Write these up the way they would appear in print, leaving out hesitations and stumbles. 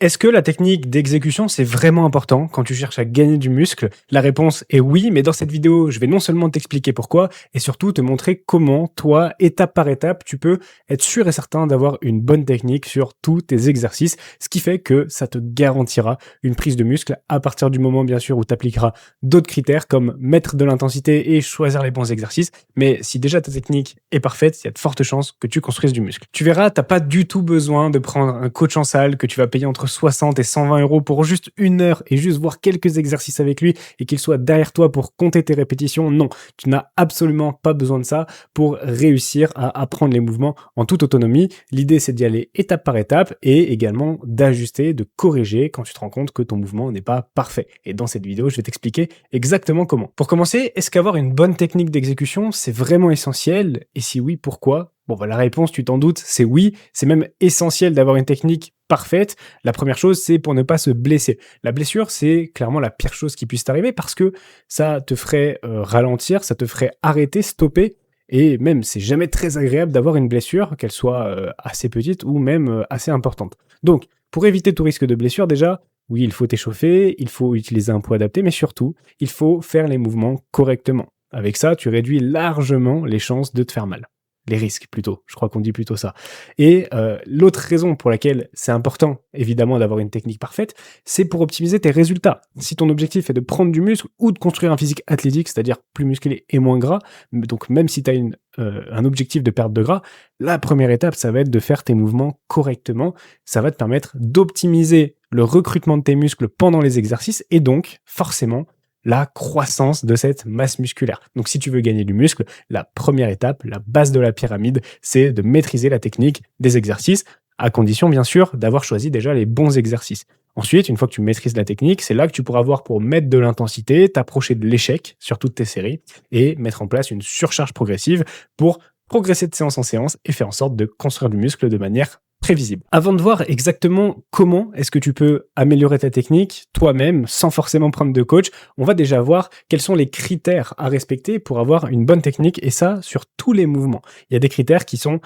Est-ce que la technique d'exécution, c'est vraiment important quand tu cherches à gagner du muscle? La réponse est oui, mais dans cette vidéo, je vais non seulement t'expliquer pourquoi, et surtout te montrer comment, toi, étape par étape, tu peux être sûr et certain d'avoir une bonne technique sur tous tes exercices, ce qui fait que ça te garantira une prise de muscle à partir du moment, bien sûr, où tu appliqueras d'autres critères comme mettre de l'intensité et choisir les bons exercices. Mais si déjà ta technique est parfaite, il y a de fortes chances que tu construises du muscle. Tu verras, t'as pas du tout besoin de prendre un coach en salle que tu vas payer entre 60 et 120 € pour juste 1 heure et juste voir quelques exercices avec lui et qu'il soit derrière toi pour compter tes répétitions. Non, tu n'as absolument pas besoin de ça pour réussir à apprendre les mouvements en toute autonomie. L'idée, c'est d'y aller étape par étape et également d'ajuster, de corriger quand tu te rends compte que ton mouvement n'est pas parfait. Et dans cette vidéo, je vais t'expliquer exactement comment. Pour commencer, est-ce qu'avoir une bonne technique d'exécution, c'est vraiment essentiel? Et si oui, pourquoi? Bon, bah, la réponse, tu t'en doutes, c'est oui. C'est même essentiel d'avoir une technique parfaite. La première chose, c'est pour ne pas se blesser. La blessure, c'est clairement la pire chose qui puisse t'arriver parce que ça te ferait ralentir, ça te ferait arrêter, stopper. Et même, c'est jamais très agréable d'avoir une blessure, qu'elle soit assez petite ou même assez importante. Donc, pour éviter tout risque de blessure, déjà, oui, il faut t'échauffer, il faut utiliser un poids adapté, mais surtout, il faut faire les mouvements correctement. Avec ça, tu réduis largement les chances de te faire mal. Les risques plutôt, je crois qu'on dit plutôt ça. Et l'autre raison pour laquelle c'est important, évidemment, d'avoir une technique parfaite, c'est pour optimiser tes résultats. Si ton objectif est de prendre du muscle ou de construire un physique athlétique, c'est-à-dire plus musclé et moins gras, donc même si tu as un objectif de perte de gras, la première étape, ça va être de faire tes mouvements correctement. Ça va te permettre d'optimiser le recrutement de tes muscles pendant les exercices et donc, forcément, la croissance de cette masse musculaire. Donc si tu veux gagner du muscle, la première étape, la base de la pyramide, c'est de maîtriser la technique des exercices, à condition bien sûr d'avoir choisi déjà les bons exercices. Ensuite, une fois que tu maîtrises la technique, c'est là que tu pourras voir pour mettre de l'intensité, t'approcher de l'échec sur toutes tes séries et mettre en place une surcharge progressive pour progresser de séance en séance et faire en sorte de construire du muscle de manière prévisible. Avant de voir exactement comment est-ce que tu peux améliorer ta technique toi-même sans forcément prendre de coach, on va déjà voir quels sont les critères à respecter pour avoir une bonne technique et ça sur tous les mouvements. Il y a des critères qui sont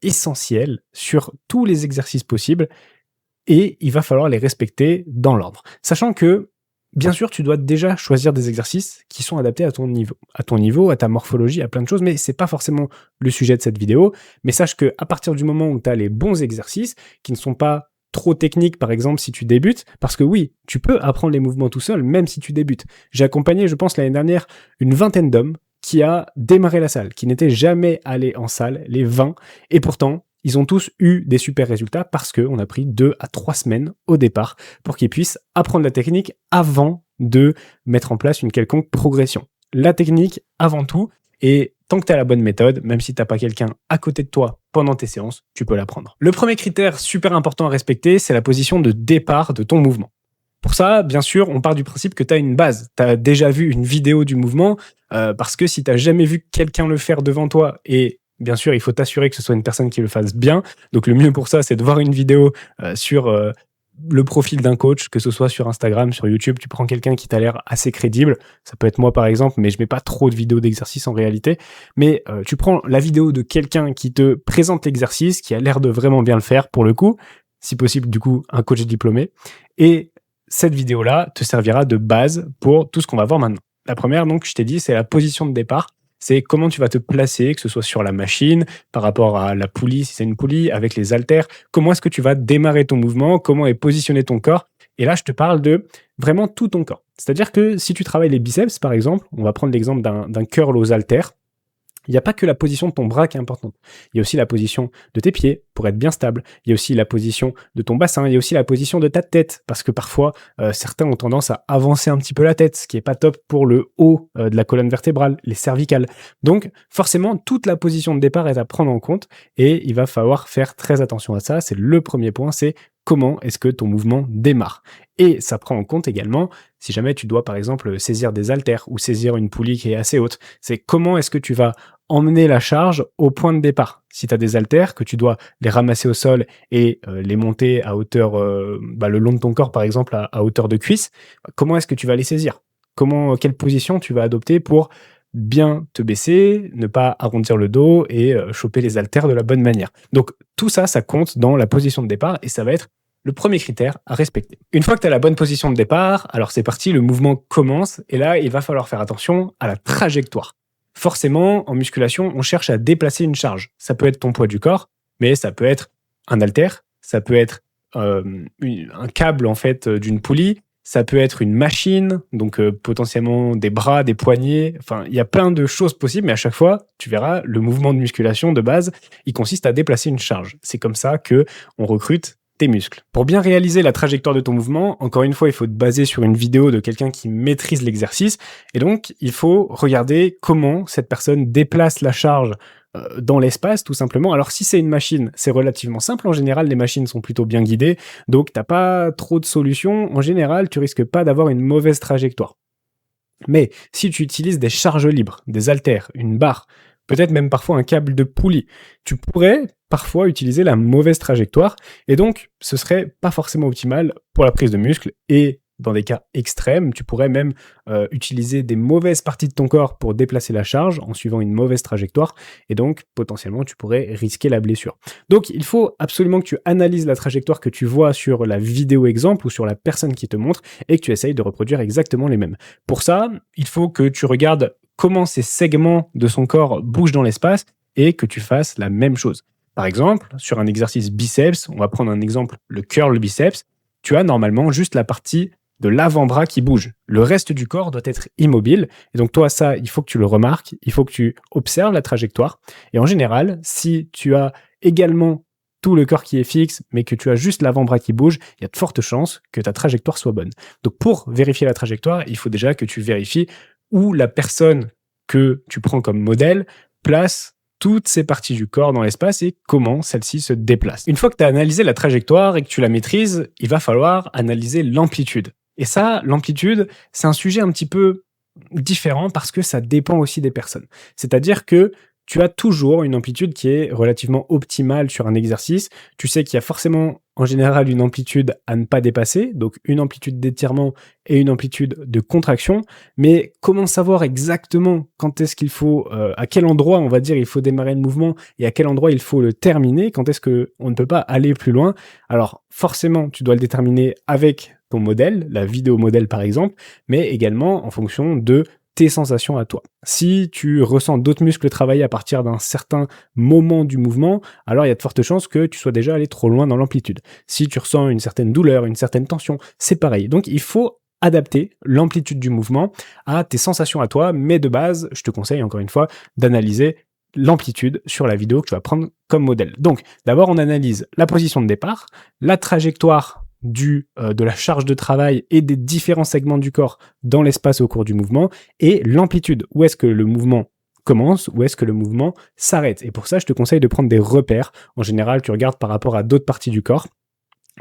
essentiels sur tous les exercices possibles et il va falloir les respecter dans l'ordre. Sachant que bien sûr, tu dois déjà choisir des exercices qui sont adaptés à ton niveau, à ta morphologie, à plein de choses, mais c'est pas forcément le sujet de cette vidéo. Mais sache que à partir du moment où tu as les bons exercices, qui ne sont pas trop techniques, par exemple, si tu débutes, parce que oui, tu peux apprendre les mouvements tout seul, même si tu débutes. J'ai accompagné, je pense, l'année dernière, une vingtaine d'hommes qui a démarré la salle, qui n'étaient jamais allés en salle, les 20, et pourtant, ils ont tous eu des super résultats parce qu'on a pris 2 à 3 semaines au départ pour qu'ils puissent apprendre la technique avant de mettre en place une quelconque progression. La technique avant tout, et tant que tu as la bonne méthode, même si tu n'as pas quelqu'un à côté de toi pendant tes séances, tu peux l'apprendre. Le premier critère super important à respecter, c'est la position de départ de ton mouvement. Pour ça, bien sûr, on part du principe que tu as une base. Tu as déjà vu une vidéo du mouvement, parce que si tu n'as jamais vu quelqu'un le faire devant toi et bien sûr, il faut t'assurer que ce soit une personne qui le fasse bien. Donc, le mieux pour ça, c'est de voir une vidéo sur le profil d'un coach, que ce soit sur Instagram, sur YouTube. Tu prends quelqu'un qui t'a l'air assez crédible. Ça peut être moi, par exemple, mais je mets pas trop de vidéos d'exercice en réalité. Mais tu prends la vidéo de quelqu'un qui te présente l'exercice, qui a l'air de vraiment bien le faire pour le coup. Si possible, du coup, un coach diplômé. Et cette vidéo-là te servira de base pour tout ce qu'on va voir maintenant. La première, donc, je t'ai dit, c'est la position de départ. C'est comment tu vas te placer, que ce soit sur la machine, par rapport à la poulie, si c'est une poulie, avec les haltères. Comment est-ce que tu vas démarrer ton mouvement, comment est positionné ton corps. Et là, je te parle de vraiment tout ton corps. C'est-à-dire que si tu travailles les biceps, par exemple, on va prendre l'exemple d'un curl aux haltères, il n'y a pas que la position de ton bras qui est importante. Il y a aussi la position de tes pieds pour être bien stable. Il y a aussi la position de ton bassin. Il y a aussi la position de ta tête. Parce que parfois, certains ont tendance à avancer un petit peu la tête, ce qui n'est pas top pour le haut de la colonne vertébrale, les cervicales. Donc, forcément, toute la position de départ est à prendre en compte et il va falloir faire très attention à ça. C'est le premier point, c'est comment est-ce que ton mouvement démarre. Et ça prend en compte également, si jamais tu dois par exemple saisir des haltères ou saisir une poulie qui est assez haute, c'est comment est-ce que tu vas emmener la charge au point de départ. Si tu as des haltères, que tu dois les ramasser au sol et les monter à hauteur, le long de ton corps par exemple, à hauteur de cuisse, comment est-ce que tu vas les saisir? Quelle position tu vas adopter pour bien te baisser, ne pas arrondir le dos et choper les haltères de la bonne manière. Donc tout ça, ça compte dans la position de départ et ça va être le premier critère à respecter. Une fois que tu as la bonne position de départ, alors c'est parti, le mouvement commence et là, il va falloir faire attention à la trajectoire. Forcément, en musculation, on cherche à déplacer une charge. Ça peut être ton poids du corps, mais ça peut être un haltère, ça peut être un câble en fait d'une poulie, ça peut être une machine, donc potentiellement des bras, des poignets. Enfin, il y a plein de choses possibles, mais à chaque fois, tu verras, le mouvement de musculation de base, il consiste à déplacer une charge. C'est comme ça que on recrute tes muscles. Pour bien réaliser la trajectoire de ton mouvement, encore une fois, il faut te baser sur une vidéo de quelqu'un qui maîtrise l'exercice. Et donc, il faut regarder comment cette personne déplace la charge dans l'espace, tout simplement. Alors, si c'est une machine, c'est relativement simple. En général, les machines sont plutôt bien guidées, donc t'as pas trop de solutions. En général, tu risques pas d'avoir une mauvaise trajectoire. Mais si tu utilises des charges libres, des haltères, une barre, peut-être même parfois un câble de poulie, tu pourrais parfois utiliser la mauvaise trajectoire et donc ce serait pas forcément optimal pour la prise de muscle et dans des cas extrêmes, tu pourrais même utiliser des mauvaises parties de ton corps pour déplacer la charge en suivant une mauvaise trajectoire et donc potentiellement tu pourrais risquer la blessure. Donc il faut absolument que tu analyses la trajectoire que tu vois sur la vidéo exemple ou sur la personne qui te montre et que tu essayes de reproduire exactement les mêmes. Pour ça, il faut que tu regardes comment ces segments de son corps bougent dans l'espace et que tu fasses la même chose. Par exemple, sur un exercice biceps, on va prendre un exemple, le curl biceps, tu as normalement juste la partie de l'avant-bras qui bouge. Le reste du corps doit être immobile. Et donc toi, ça, il faut que tu le remarques, il faut que tu observes la trajectoire. Et en général, si tu as également tout le corps qui est fixe, mais que tu as juste l'avant-bras qui bouge, il y a de fortes chances que ta trajectoire soit bonne. Donc pour vérifier la trajectoire, il faut déjà que tu vérifies où la personne que tu prends comme modèle place toutes ces parties du corps dans l'espace et comment celle-ci se déplace. Une fois que tu as analysé la trajectoire et que tu la maîtrises, il va falloir analyser l'amplitude. Et ça, l'amplitude, c'est un sujet un petit peu différent parce que ça dépend aussi des personnes. C'est-à-dire que tu as toujours une amplitude qui est relativement optimale sur un exercice. Tu sais qu'il y a forcément, en général, une amplitude à ne pas dépasser, donc une amplitude d'étirement et une amplitude de contraction. Mais comment savoir exactement quand est-ce qu'il faut, à quel endroit, on va dire, il faut démarrer le mouvement et à quel endroit il faut le terminer, quand est-ce qu'on ne peut pas aller plus loin? Alors, forcément, tu dois le déterminer avec ton modèle, la vidéo modèle par exemple, mais également en fonction de tes sensations à toi. Si tu ressens d'autres muscles travailler à partir d'un certain moment du mouvement, alors il y a de fortes chances que tu sois déjà allé trop loin dans l'amplitude. Si tu ressens une certaine douleur, une certaine tension, c'est pareil. Donc il faut adapter l'amplitude du mouvement à tes sensations à toi, mais de base, je te conseille encore une fois d'analyser l'amplitude sur la vidéo que tu vas prendre comme modèle. Donc d'abord on analyse la position de départ, la trajectoire de la charge de travail et des différents segments du corps dans l'espace au cours du mouvement et l'amplitude. Où est-ce que le mouvement commence, où est-ce que le mouvement s'arrête. Et pour ça, je te conseille de prendre des repères. En général, tu regardes par rapport à d'autres parties du corps.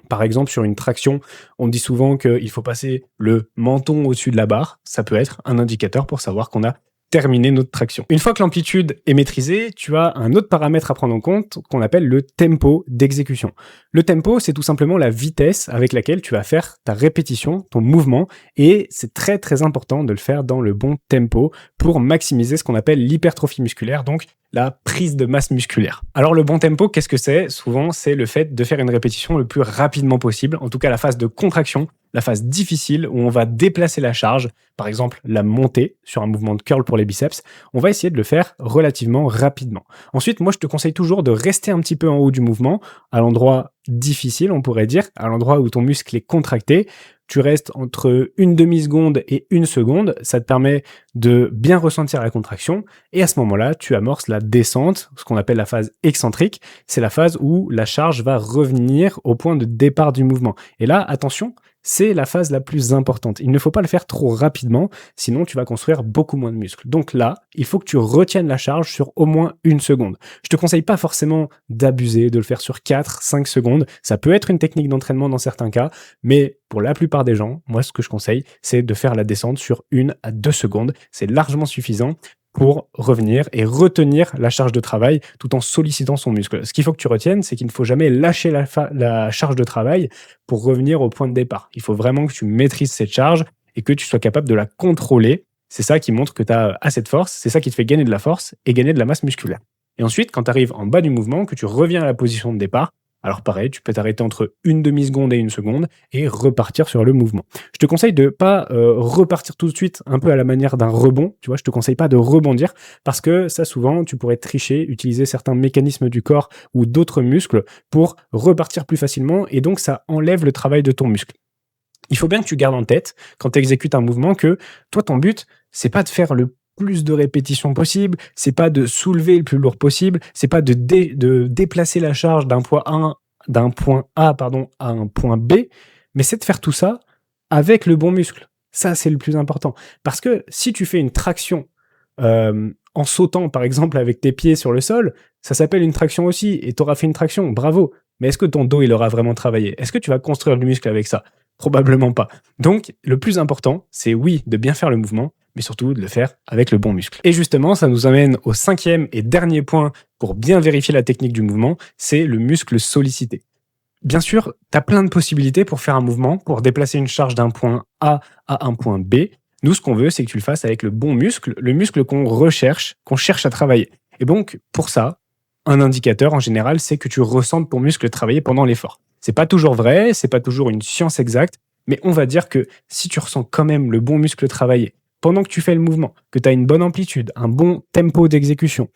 Par exemple, sur une traction, on dit souvent qu'il faut passer le menton au-dessus de la barre. Ça peut être un indicateur pour savoir qu'on a terminer notre traction. Une fois que l'amplitude est maîtrisée, tu as un autre paramètre à prendre en compte qu'on appelle le tempo d'exécution. Le tempo, c'est tout simplement la vitesse avec laquelle tu vas faire ta répétition, ton mouvement, et c'est très très important de le faire dans le bon tempo pour maximiser ce qu'on appelle l'hypertrophie musculaire, donc la prise de masse musculaire. Alors le bon tempo, qu'est-ce que c'est? Souvent, c'est le fait de faire une répétition le plus rapidement possible, en tout cas la phase de contraction, la phase difficile où on va déplacer la charge, par exemple la montée sur un mouvement de curl pour les biceps, on va essayer de le faire relativement rapidement. Ensuite, moi je te conseille toujours de rester un petit peu en haut du mouvement, à l'endroit difficile on pourrait dire, à l'endroit où ton muscle est contracté. Tu restes entre une demi-seconde et une seconde, ça te permet de bien ressentir la contraction et à ce moment-là, tu amorces la descente, ce qu'on appelle la phase excentrique, c'est la phase où la charge va revenir au point de départ du mouvement. Et là, attention, c'est la phase la plus importante. Il ne faut pas le faire trop rapidement, sinon tu vas construire beaucoup moins de muscles. Donc là, il faut que tu retiennes la charge sur au moins une seconde. Je te conseille pas forcément d'abuser, de le faire sur 4-5 secondes. Ça peut être une technique d'entraînement dans certains cas, mais pour la plupart des gens, moi ce que je conseille, c'est de faire la descente sur 1 à 2 secondes. C'est largement suffisant pour revenir et retenir la charge de travail tout en sollicitant son muscle. Ce qu'il faut que tu retiennes, c'est qu'il ne faut jamais lâcher la charge de travail pour revenir au point de départ. Il faut vraiment que tu maîtrises cette charge et que tu sois capable de la contrôler. C'est ça qui montre que tu as assez de force, c'est ça qui te fait gagner de la force et gagner de la masse musculaire. Et ensuite, quand tu arrives en bas du mouvement, que tu reviens à la position de départ, Alors pareil, tu peux t'arrêter entre une demi-seconde et une seconde et repartir sur le mouvement. Je te conseille de pas repartir tout de suite un peu à la manière d'un rebond, tu vois, je te conseille pas de rebondir parce que ça souvent tu pourrais tricher, utiliser certains mécanismes du corps ou d'autres muscles pour repartir plus facilement et donc ça enlève le travail de ton muscle. Il faut bien que tu gardes en tête, quand tu exécutes un mouvement, que toi, ton but, c'est pas de faire le plus de répétitions possible, c'est pas de soulever le plus lourd possible, c'est pas de déplacer la charge d'un point A pardon, à un point B, mais c'est de faire tout ça avec le bon muscle. Ça, c'est le plus important. Parce que si tu fais une traction en sautant, par exemple, avec tes pieds sur le sol, ça s'appelle une traction aussi, et tu auras fait une traction, bravo. Mais est-ce que ton dos, il aura vraiment travaillé? Est-ce que tu vas construire du muscle avec ça? Probablement pas. Donc, le plus important, c'est oui, de bien faire le mouvement, mais surtout de le faire avec le bon muscle. Et justement, ça nous amène au 5e et dernier point pour bien vérifier la technique du mouvement, c'est le muscle sollicité. Bien sûr, tu as plein de possibilités pour faire un mouvement, pour déplacer une charge d'un point A à un point B. Nous, ce qu'on veut, c'est que tu le fasses avec le bon muscle, le muscle qu'on recherche, qu'on cherche à travailler. Et donc, pour ça, un indicateur en général, c'est que tu ressentes ton muscle travailler pendant l'effort. C'est pas toujours vrai, c'est pas toujours une science exacte, mais on va dire que si tu ressens quand même le bon muscle travailler pendant que tu fais le mouvement, que tu as une bonne amplitude, un bon tempo d'exécution,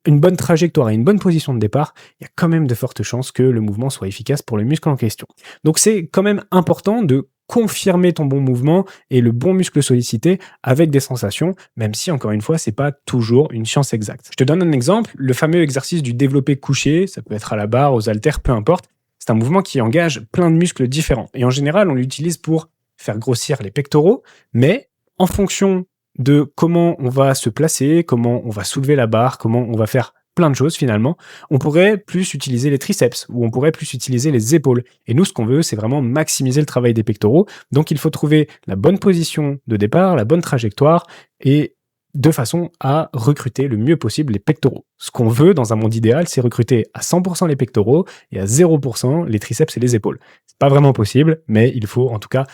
une bonne trajectoire et une bonne position de départ, il y a quand même de fortes chances que le mouvement soit efficace pour le muscle en question. Donc c'est quand même important de confirmer ton bon mouvement et le bon muscle sollicité avec des sensations, même si encore une fois, c'est pas toujours une science exacte. Je te donne un exemple, le fameux exercice du développé couché, ça peut être à la barre, aux haltères, peu importe. C'est un mouvement qui engage plein de muscles différents. Et en général, on l'utilise pour faire grossir les pectoraux, mais en fonction de comment on va se placer, comment on va soulever la barre, comment on va faire plein de choses finalement, on pourrait plus utiliser les triceps ou on pourrait plus utiliser les épaules. Et nous, ce qu'on veut, c'est vraiment maximiser le travail des pectoraux. Donc, il faut trouver la bonne position de départ, la bonne trajectoire et de façon à recruter le mieux possible les pectoraux. Ce qu'on veut dans un monde idéal, c'est recruter à 100% les pectoraux et à 0% les triceps et les épaules. C'est pas vraiment possible, mais il faut en tout cas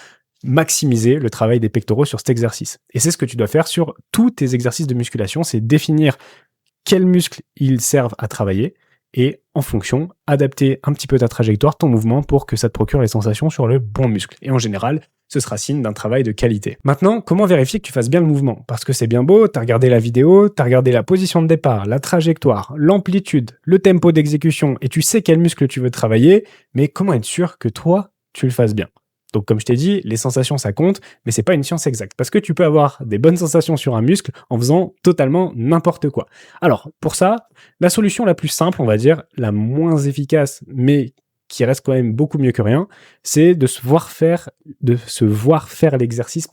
maximiser le travail des pectoraux sur cet exercice. Et c'est ce que tu dois faire sur tous tes exercices de musculation, c'est définir quels muscles ils servent à travailler et en fonction, adapter un petit peu ta trajectoire, ton mouvement pour que ça te procure les sensations sur le bon muscle. Et en général, ce sera signe d'un travail de qualité. Maintenant, comment vérifier que tu fasses bien le mouvement? Parce que c'est bien beau, tu as regardé la vidéo, tu as regardé la position de départ, la trajectoire, l'amplitude, le tempo d'exécution et tu sais quel muscle tu veux travailler, mais comment être sûr que toi, tu le fasses bien? Donc, comme je t'ai dit, les sensations, ça compte, mais c'est pas une science exacte. Parce que tu peux avoir des bonnes sensations sur un muscle en faisant totalement n'importe quoi. Alors, pour ça, la solution la plus simple, on va dire, la moins efficace, mais qui reste quand même beaucoup mieux que rien, c'est de se voir faire l'exercice,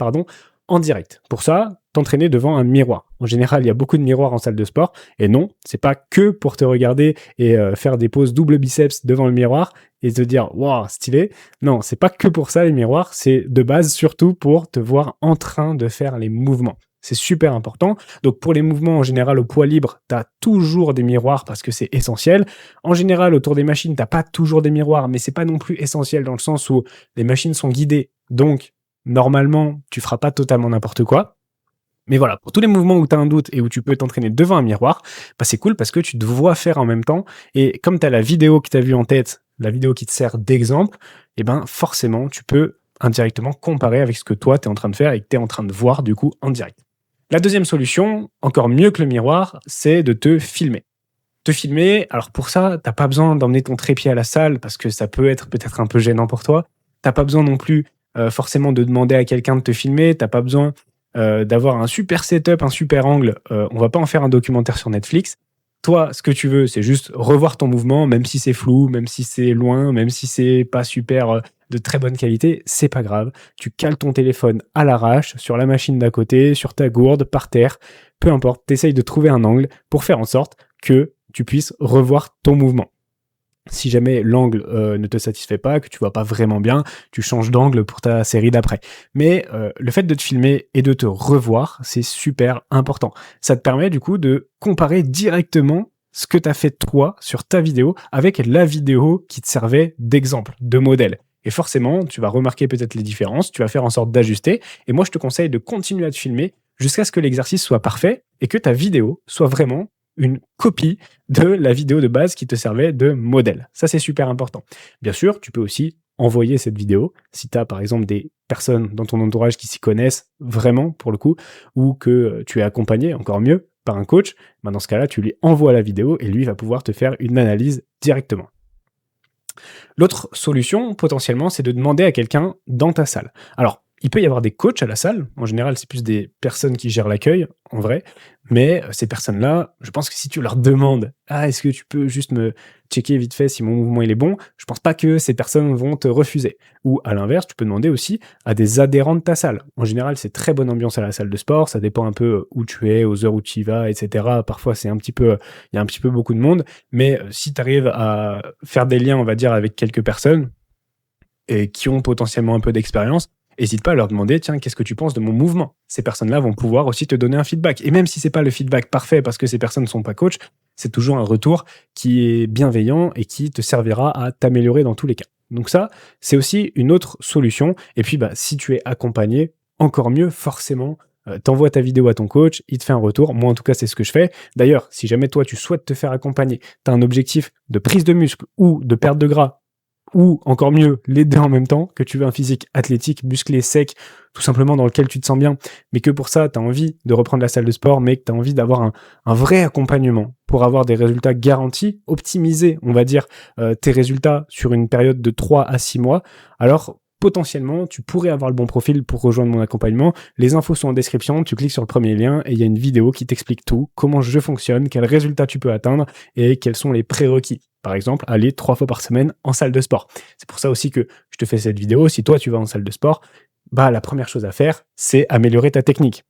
en direct. Pour ça, t'entraîner devant un miroir. En général, il y a beaucoup de miroirs en salle de sport. Et non, c'est pas que pour te regarder et faire des poses double biceps devant le miroir et te dire waouh, stylé. Non, c'est pas que pour ça les miroirs. C'est de base surtout pour te voir en train de faire les mouvements. C'est super important. Donc pour les mouvements en général au poids libre, tu as toujours des miroirs parce que c'est essentiel. En général, autour des machines, tu n'as pas toujours des miroirs, mais c'est pas non plus essentiel dans le sens où les machines sont guidées. Donc normalement, tu feras pas totalement n'importe quoi. Mais voilà, pour tous les mouvements où tu as un doute et où tu peux t'entraîner devant un miroir, bah c'est cool parce que tu te vois faire en même temps. Et comme tu as la vidéo que tu as vue en tête, la vidéo qui te sert d'exemple, et ben forcément, tu peux indirectement comparer avec ce que toi, tu es en train de faire et que tu es en train de voir du coup en direct. La deuxième solution, encore mieux que le miroir, c'est de te filmer. Te filmer, alors pour ça, t'as pas besoin d'emmener ton trépied à la salle parce que ça peut être peut-être un peu gênant pour toi. T'as pas besoin non plus forcément de demander à quelqu'un de te filmer. T'as pas besoin d'avoir un super setup, un super angle. On va pas en faire un documentaire sur Netflix. Toi, ce que tu veux, c'est juste revoir ton mouvement, même si c'est flou, même si c'est loin, même si c'est pas super de très bonne qualité, c'est pas grave. Tu cales ton téléphone à l'arrache, sur la machine d'à côté, sur ta gourde, par terre, peu importe, t'essayes de trouver un angle pour faire en sorte que tu puisses revoir ton mouvement. Si jamais l'angle ne te satisfait pas, que tu vois pas vraiment bien, tu changes d'angle pour ta série d'après. Mais le fait de te filmer et de te revoir, c'est super important. Ça te permet du coup de comparer directement ce que tu as fait toi sur ta vidéo avec la vidéo qui te servait d'exemple, de modèle. Et forcément, tu vas remarquer peut-être les différences, tu vas faire en sorte d'ajuster. Et moi, je te conseille de continuer à te filmer jusqu'à ce que l'exercice soit parfait et que ta vidéo soit vraiment une copie de la vidéo de base qui te servait de modèle. Ça, c'est super important. Bien sûr, tu peux aussi envoyer cette vidéo si tu as par exemple des personnes dans ton entourage qui s'y connaissent vraiment pour le coup, ou que tu es accompagné, encore mieux, par un coach. Ben dans ce cas-là, tu lui envoies la vidéo et lui va pouvoir te faire une analyse directement. L'autre solution, potentiellement, c'est de demander à quelqu'un dans ta salle. Alors, il peut y avoir des coachs à la salle. En général, c'est plus des personnes qui gèrent l'accueil, en vrai. Mais ces personnes-là, je pense que si tu leur demandes « Ah, est-ce que tu peux juste me checker vite fait si mon mouvement il est bon ?» Je pense pas que ces personnes vont te refuser. Ou à l'inverse, tu peux demander aussi à des adhérents de ta salle. En général, c'est très bonne ambiance à la salle de sport. Ça dépend un peu où tu es, aux heures où tu y vas, etc. Parfois, il y a un petit peu beaucoup de monde. Mais si tu arrives à faire des liens, on va dire, avec quelques personnes et qui ont potentiellement un peu d'expérience, n'hésite pas à leur demander, tiens, qu'est-ce que tu penses de mon mouvement? Ces personnes-là vont pouvoir aussi te donner un feedback. Et même si c'est pas le feedback parfait parce que ces personnes ne sont pas coachs, c'est toujours un retour qui est bienveillant et qui te servira à t'améliorer dans tous les cas. Donc ça, c'est aussi une autre solution. Et puis, si tu es accompagné, encore mieux, forcément, t'envoies ta vidéo à ton coach, il te fait un retour. Moi, en tout cas, c'est ce que je fais. D'ailleurs, si jamais toi, tu souhaites te faire accompagner, tu as un objectif de prise de muscle ou de perte de gras, ou encore mieux, les deux en même temps, que tu veux un physique athlétique, musclé, sec, tout simplement dans lequel tu te sens bien, mais que pour ça, tu as envie de reprendre la salle de sport, mais que tu as envie d'avoir un vrai accompagnement pour avoir des résultats garantis, optimiser, on va dire, tes résultats sur une période de 3 à 6 mois, alors potentiellement, tu pourrais avoir le bon profil pour rejoindre mon accompagnement. Les infos sont en description, tu cliques sur le premier lien et il y a une vidéo qui t'explique tout, comment je fonctionne, quels résultats tu peux atteindre et quels sont les prérequis. Par exemple, aller 3 fois par semaine en salle de sport. C'est pour ça aussi que je te fais cette vidéo. Si toi, tu vas en salle de sport, la première chose à faire, c'est améliorer ta technique.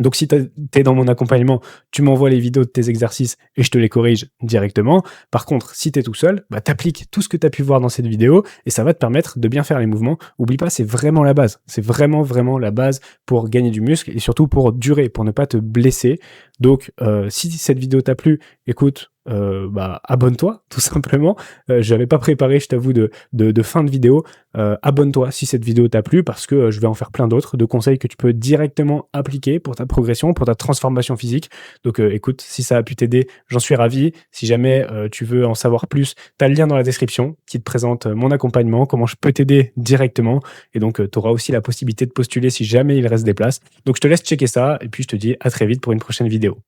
Donc si tu es dans mon accompagnement, tu m'envoies les vidéos de tes exercices et je te les corrige directement. Par contre, si tu es tout seul, t'appliques tout ce que tu as pu voir dans cette vidéo et ça va te permettre de bien faire les mouvements. Oublie pas, c'est vraiment la base. C'est vraiment la base pour gagner du muscle et surtout pour durer, pour ne pas te blesser. Donc si cette vidéo t'a plu, écoute, abonne-toi tout simplement. J'avais pas préparé, je t'avoue, de fin de vidéo. Abonne-toi si cette vidéo t'a plu parce que je vais en faire plein d'autres de conseils que tu peux directement appliquer pour ta progression, pour ta transformation physique. Donc écoute, si ça a pu t'aider, j'en suis ravi. Si jamais tu veux en savoir plus, t'as le lien dans la description qui te présente mon accompagnement, comment je peux t'aider directement. Et donc tu auras aussi la possibilité de postuler si jamais il reste des places. Donc je te laisse checker ça et puis je te dis à très vite pour une prochaine vidéo.